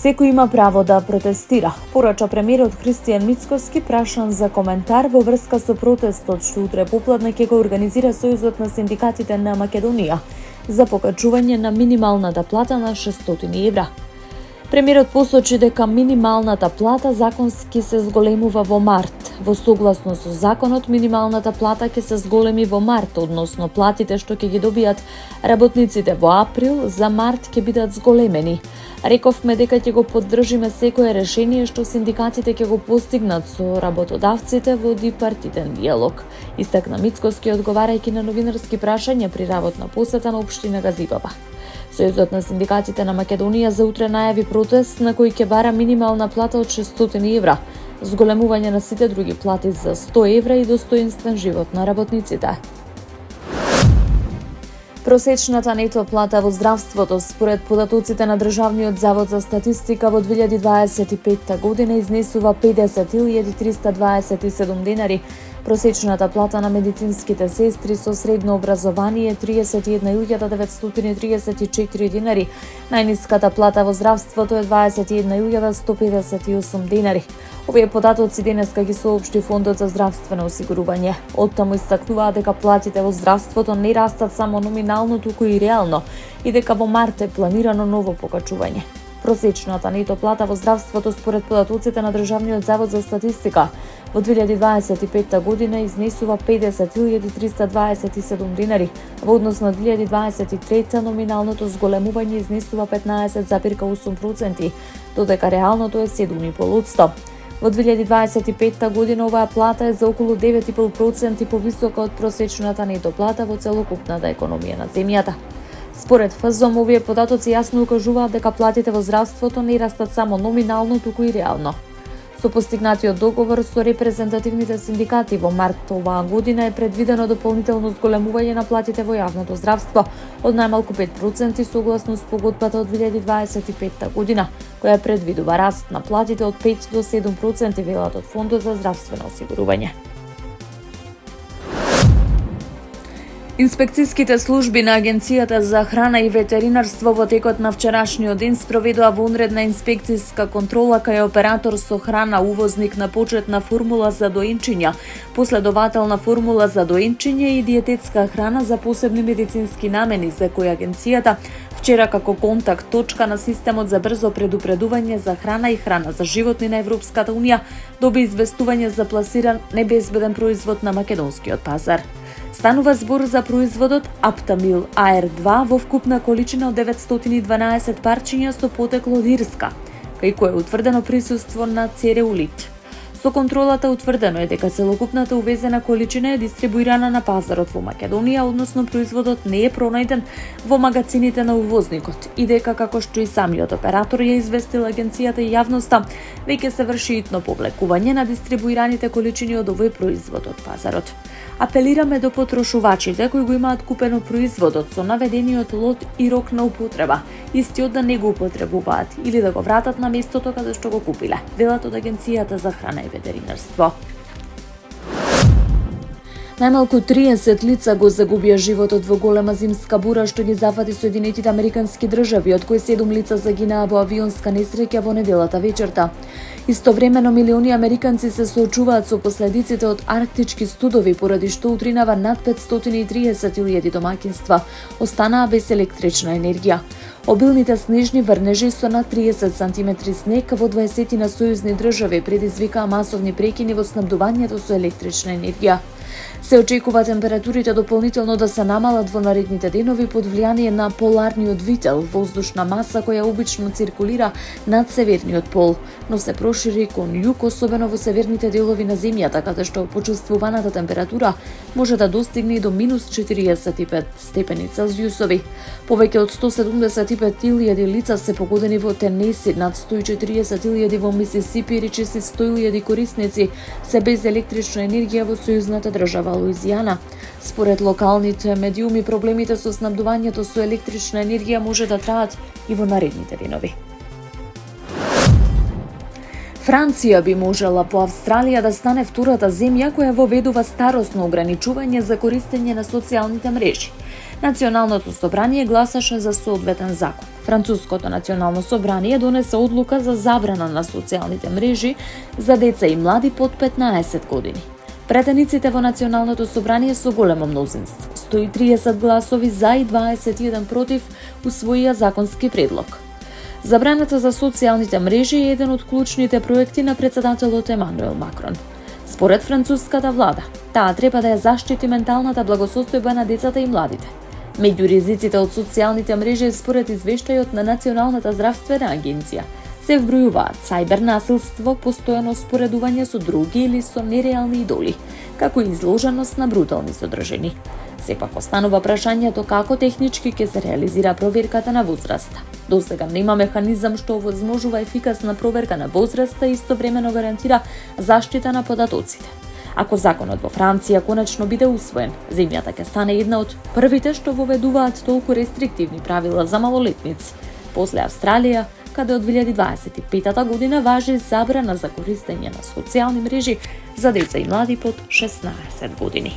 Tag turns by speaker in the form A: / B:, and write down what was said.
A: Секој има право да протестира, порача премиерот Христијан Мицкоски прашан за коментар во врска со протестот што утре попладне ќе го организира Сојузот на синдикатите на Македонија за покачување на минималната плата на 600 евра. Премиерот посочи дека минималната плата законски се зголемува во март. Во согласно со законот, минималната плата ќе се зголеми во март, односно платите што ќе ги добијат работниците во април, за март ќе бидат зголемени. Рековме дека ќе го поддржиме секое решение што синдикатите ќе го постигнат со работодавците во дипартитен диалог. Истакна Мицкоски одговарајќи на новинарски прашања при работна посета на општина Газибаба. Сојузот на синдикатите на Македонија за утре најави протест на кој ќе бара минимална плата од 600 евра, зголемување на сите други плати за 100 евра и достоинствен живот на работниците. Просечната нето плата во здравството според податоците на Државниот завод за статистика во 2025 година изнесува 50.327 денари. Просечната плата на медицинските сестри со средно образование 31.934 денари. Најниската плата во здравството е 21.158 денари. Овие податоци денеска ги соопшти Фондот за здравствено осигурување. Оттаму истакнуваа дека платите во здравството не растат само номинално, туку и реално, и дека во март е планирано ново покачување. Просечната нето плата во здравството според податоците на Државниот завод за статистика во 2025 година изнесува 50.327 денари, во однос на 2023 номиналното зголемување изнесува 15,8%, додека реалното е 7,5%. Во 2025 година оваа плата е за околу 9,5% повисока од просечната нето плата во целокупната економија на земјата. Според ФЗОМ, овие податоци јасно укажуваат дека платите во здравството не растат само номинално, туку и реално. Со постигнатиот договор со репрезентативните синдикати во март оваа година е предвидено дополнително зголемување на платите во јавното здравство од најмалку 5% согласно спогодбата од 2025 година, која предвидува раст на платите од 5 до 7%, велат од Фондот за здравствено осигурување. Инспекцијските служби на Агенцијата за храна и ветеринарство во текот на вчерашниот ден спроведува вонредна инспекцијска контрола кај оператор со храна увозник на почетна формула за доенчиња, последователна формула за доенчиње и диететска храна за посебни медицински намени, за кои агенцијата вчера како контакт точка на системот за брзо предупредување за храна и храна за животни на Европската унија доби известување за пласиран небезбеден производ на македонскиот пазар. Станува збор за производот Аптамил AR2 во вкупна количина од 912 парчиња со потекло од Ирска, кај кој е утврдено присуство на цереулит. Со контролата утврдено е дека целокупната увезена количина е дистрибуирана на пазарот во Македонија, односно производот не е пронајден во магазините на увозникот и дека, како што и самиот оператор ја известил агенцијата и јавноста, веќе се врши итно повлекување на дистрибуираните количини од овој производ од пазарот. Апелираме до потрошувачите кои го имаат купено производот со наведениот лот и рок на употреба, истиот да не го употребуваат или да го вратат на местото каде што го купиле, велат од Агенцијата за храна и ветеринарство. Најмалку 30 лица го загубија животот во голема зимска бура што ги зафати Соединетите Американски држави, од кои 7 лица загинаа во авионска несреќа во неделата вечерта. Истовремено милиони американци се соочуваат со последиците од арктички студови, поради што утринава над 530.000 домаќинства останаа без електрична енергија. Обилните снежни врнежи со над 30 сантиметри снег во 20 на сојузни држави предизвикаа масовни прекини во снабдувањето со електрична енергија. Се очекува температурите дополнително да се намалат во наредните денови под влијание на поларниот вител, воздушна маса која обично циркулира над северниот пол, но се прошири кон југ, особено во северните делови на земјата, каде што почувствуваната температура може да достигне до минус 45 степени Целзиусови. Повеќе од 175.000 лица се погодени во Тенеси, над 140.000 во Мисисипи, речиси 100.000 корисници се без електрична енергија во сојузната држава Луизијана. Според локалните медиуми, проблемите со снабдувањето со електрична енергија може да траат и во наредните денови. Франција би можела по Австралија да стане втората земја која воведува старосно ограничување за користење на социјалните мрежи. Националното собрание гласаше за соодветен закон. Француското национално собрание донесе одлука за забрана на социјалните мрежи за деца и млади под 15 години. Претениците во Националното собрание со големо мнозинство, 130 гласови за и 21 против, усвоија законски предлог. Забраната за социјалните мрежи е еден од клучните проекти на претседателот Емануел Макрон. Според француската влада, таа треба да ја заштити менталната благосостојба на децата и младите. Меѓу ризиците од социјалните мрежи, според извештајот на Националната здравствена агенција, се вбројуваат сајбер насилство, постојано споредување со други или со нереални идоли, како и изложеност на брутални содржини. Сепак останува прашањето како технички ќе се реализира проверката на возраста. Досега нема механизам што овозможува ефикасна проверка на возраста и истовремено гарантира заштита на податоците. Ако законот во Франција конечно биде усвоен, земјата ќе стане една од првите што воведуваат толку рестриктивни правила за малолетници. После Австралија, каде од 2025 година важи забрана за користење на социјални мрежи за деца и млади под 16 години.